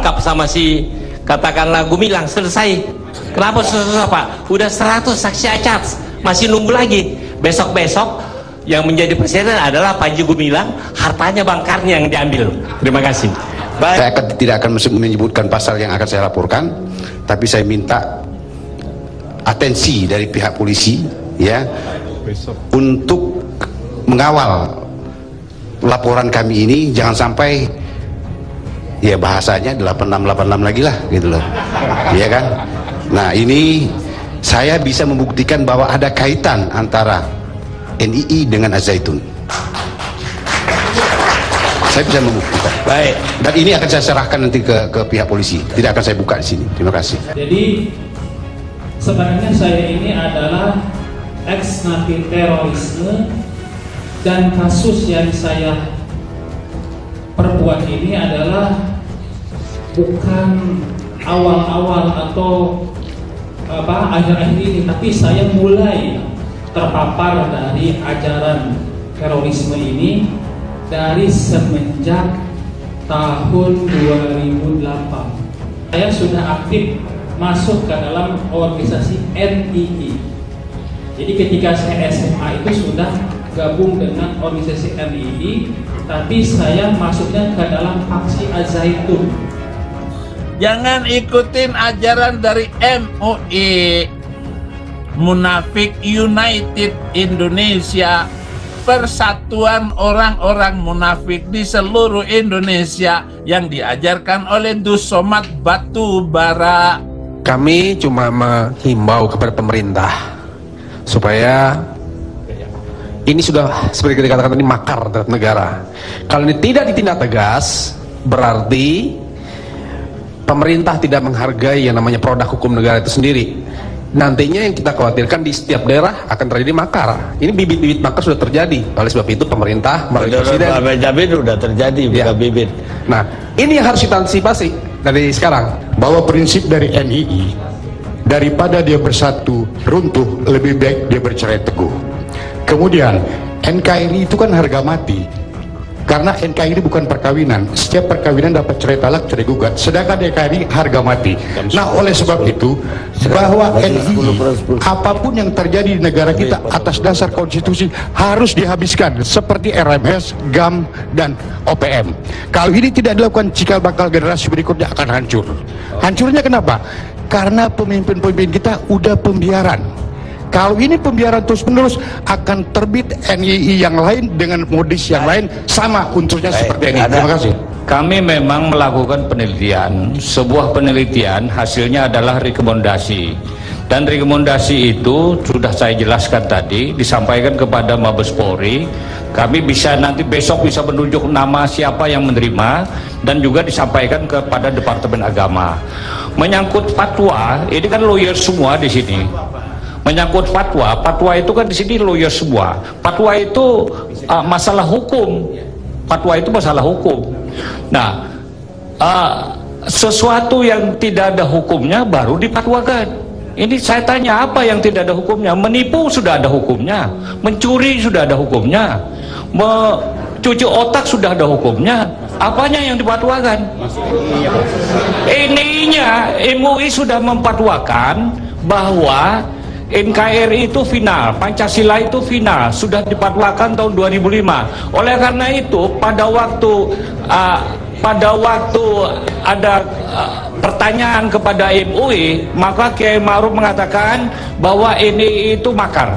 ditangkap sama si katakanlah Gumilang, selesai. Kenapa susah Pak? Udah 100 saksi acat, masih nunggu lagi. Besok-besok yang menjadi presiden adalah Panji Gumilang, hartanya Bang Karni yang diambil. Terima kasih. Baik. Saya tidak akan menyebutkan pasal yang akan saya laporkan, tapi saya minta atensi dari pihak polisi ya untuk mengawal laporan kami ini, jangan sampai ya bahasanya 8686 lagi lah gitu loh, ya kan. Nah ini saya bisa membuktikan bahwa ada kaitan antara NII dengan Al-Zaitun. Saya bisa membuktikan. Baik. Dan ini akan saya serahkan nanti ke pihak polisi. Tidak akan saya buka di sini. Terima kasih. Jadi sebenarnya saya ini adalah ex-napi terorisme, dan kasus yang saya perbuat ini adalah bukan awal-awal atau akhir-akhir ini, tapi saya mulai terpapar dari ajaran terorisme ini dari semenjak tahun 2008. Saya sudah aktif masuk ke dalam organisasi NII. Jadi ketika saya SMA itu sudah gabung dengan organisasi NII, tapi saya masuknya ke dalam faksi Al-Zaitun. Jangan ikutin ajaran dari MUI, Munafik United Indonesia, persatuan orang-orang munafik di seluruh Indonesia yang diajarkan oleh Dus Somad Batubara. Kami cuma menghimbau kepada pemerintah supaya ini sudah seperti dikatakan tadi makar terhadap negara. Kalau ini tidak ditindak tegas, berarti pemerintah tidak menghargai yang namanya produk hukum negara itu sendiri. Nantinya yang kita khawatirkan di setiap daerah akan terjadi makar. Ini bibit-bibit makar sudah terjadi. Oleh sebab itu pemerintah melalui presiden sudah terjadi ya. Bibit. Nah, ini yang harus kita antisipasi dari sekarang. Bahwa prinsip dari NII, daripada dia bersatu runtuh, lebih baik dia bercerai teguh. Kemudian NKRI itu kan harga mati. Karena NKRI ini bukan perkawinan, setiap perkawinan dapat cerai talak, cerai gugat, sedangkan NKRI harga mati. Nah oleh sebab itu bahwa NII apapun yang terjadi di negara kita atas dasar konstitusi harus dihabiskan, seperti RMS, GAM, dan OPM. Kalau ini tidak dilakukan, cikal bakal generasi berikutnya akan hancur. Hancurnya kenapa? Karena pemimpin-pemimpin kita udah pembiaran. Kalau ini pembiaran terus-menerus, akan terbit NII yang lain dengan modis yang lain, sama unsurnya seperti ini. Terima kasih. Kami memang melakukan penelitian, sebuah penelitian hasilnya adalah rekomendasi. Dan rekomendasi itu sudah saya jelaskan tadi, disampaikan kepada Mabes Polri. Kami bisa nanti besok bisa menunjuk nama siapa yang menerima, dan juga disampaikan kepada Departemen Agama. Menyangkut fatwa, ini kan lawyer semua di sini. Menyangkut fatwa, fatwa itu kan di sini lawyer semua. Fatwa itu masalah hukum. Fatwa itu masalah hukum. Nah, sesuatu yang tidak ada hukumnya baru dipatwakan. Ini saya tanya, apa yang tidak ada hukumnya? Menipu sudah ada hukumnya, mencuri sudah ada hukumnya, mencuci otak sudah ada hukumnya. Apanya yang dipatwakan? Ininya MUI sudah mempatwakan bahwa NKRI itu final, Pancasila itu final, sudah dipatwakan tahun 2005. Oleh karena itu pada waktu ada pertanyaan kepada MUI, maka Kiai Ma'ruf mengatakan bahwa ini itu makar.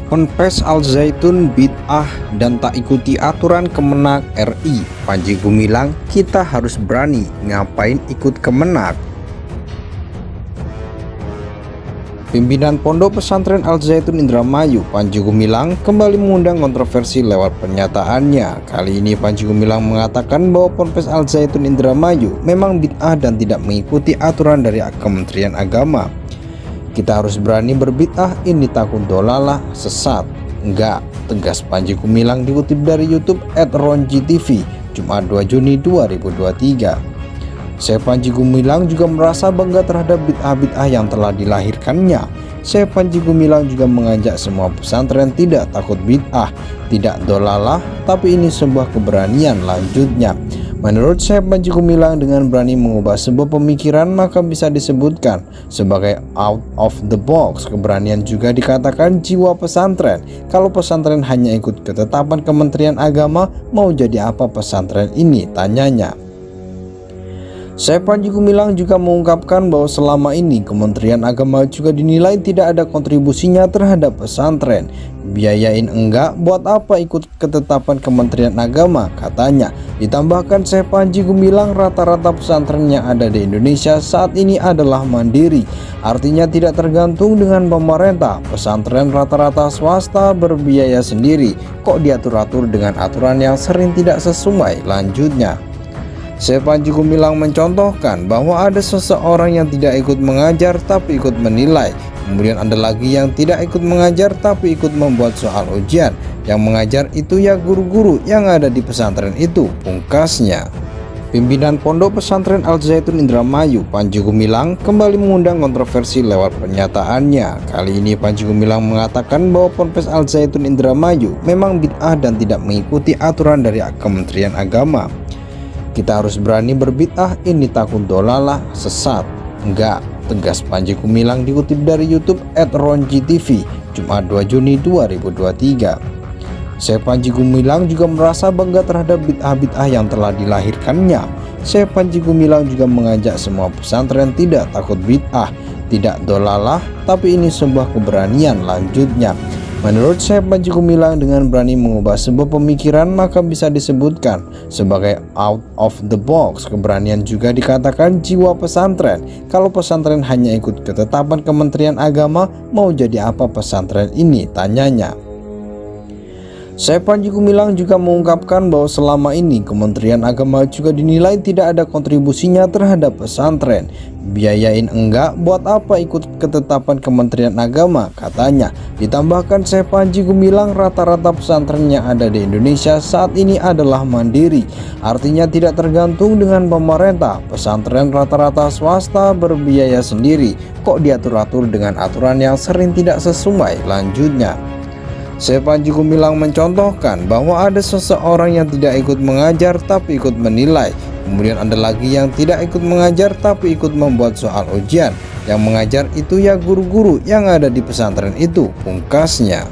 Ponpes Al-Zaitun bid'ah dan tak ikuti aturan Kemenak RI. Panji Gumilang, kita harus berani, ngapain ikut Kemenak? Pimpinan Pondok Pesantren Al-Zaitun Indramayu, Panji Gumilang, kembali mengundang kontroversi lewat pernyataannya. Kali ini Panji Gumilang mengatakan bahwa Ponpes Al-Zaitun Indramayu memang bid'ah dan tidak mengikuti aturan dari Kementerian Agama. Kita harus berani berbid'ah, ini takut dolalah, sesat. Enggak, tegas Panji Gumilang dikutip dari YouTube @ronjitv, Jumat 2 Juni 2023. Syekh Panji Gumilang juga merasa bangga terhadap bid'ah-bid'ah yang telah dilahirkannya. Syekh Panji Gumilang juga mengajak semua pesantren tidak takut bid'ah, tidak dolalah, tapi ini sebuah keberanian, lanjutnya. Menurut Syekh Panji Gumilang, dengan berani mengubah sebuah pemikiran maka bisa disebutkan sebagai out of the box. Keberanian juga dikatakan jiwa pesantren. Kalau pesantren hanya ikut ketetapan Kementerian Agama, mau jadi apa pesantren ini, tanyanya. Syekh Panji Gumilang juga mengungkapkan bahwa selama ini Kementerian Agama juga dinilai tidak ada kontribusinya terhadap pesantren. Biayain enggak, buat apa ikut ketetapan Kementerian Agama, katanya. Ditambahkan Syekh Panji Gumilang, rata-rata pesantren yang ada di Indonesia saat ini adalah mandiri, artinya tidak tergantung dengan pemerintah. Pesantren rata-rata swasta berbiaya sendiri, kok diatur-atur dengan aturan yang sering tidak sesuai, lanjutnya. Syekh Panji Gumilang mencontohkan bahwa ada seseorang yang tidak ikut mengajar tapi ikut menilai. Kemudian ada lagi yang tidak ikut mengajar tapi ikut membuat soal ujian. Yang mengajar itu ya guru-guru yang ada di pesantren itu, pungkasnya. Pimpinan Pondok Pesantren Al Zaitun Indramayu, Panji Gumilang, kembali mengundang kontroversi lewat pernyataannya. Kali ini Panji Gumilang mengatakan bahwa Ponpes Al Zaitun Indramayu memang bid'ah dan tidak mengikuti aturan dari Kementerian Agama. Kita harus berani berbid'ah, ini takut dolalah, sesat. Enggak, tegas Panji Gumilang, dikutip dari YouTube @ronjitv, Jumat 2 Juni 2023. Syekh Panji Gumilang juga merasa bangga terhadap bid'ah-bid'ah yang telah dilahirkannya. Syekh Panji Gumilang juga mengajak semua pesantren tidak takut bid'ah, tidak dolalah, tapi ini sebuah keberanian, lanjutnya. Menurut Syekh Panji Gumilang, dengan berani mengubah sebuah pemikiran maka bisa disebutkan sebagai out of the box. Keberanian juga dikatakan jiwa pesantren. Kalau pesantren hanya ikut ketetapan Kementerian Agama, mau jadi apa pesantren ini, tanyanya. Syekh Panji Gumilang juga mengungkapkan bahwa selama ini Kementerian Agama juga dinilai tidak ada kontribusinya terhadap pesantren. Biayain enggak, buat apa ikut ketetapan Kementerian Agama, katanya. Ditambahkan Syekh Panji Gumilang, rata-rata pesantren yang ada di Indonesia saat ini adalah mandiri, artinya tidak tergantung dengan pemerintah. Pesantren rata-rata swasta berbiaya sendiri, kok diatur-atur dengan aturan yang sering tidak sesuai, lanjutnya. Syekh Panji Gumilang mencontohkan bahwa ada seseorang yang tidak ikut mengajar tapi ikut menilai. Kemudian ada lagi yang tidak ikut mengajar tapi ikut membuat soal ujian. Yang mengajar itu ya guru-guru yang ada di pesantren itu, pungkasnya.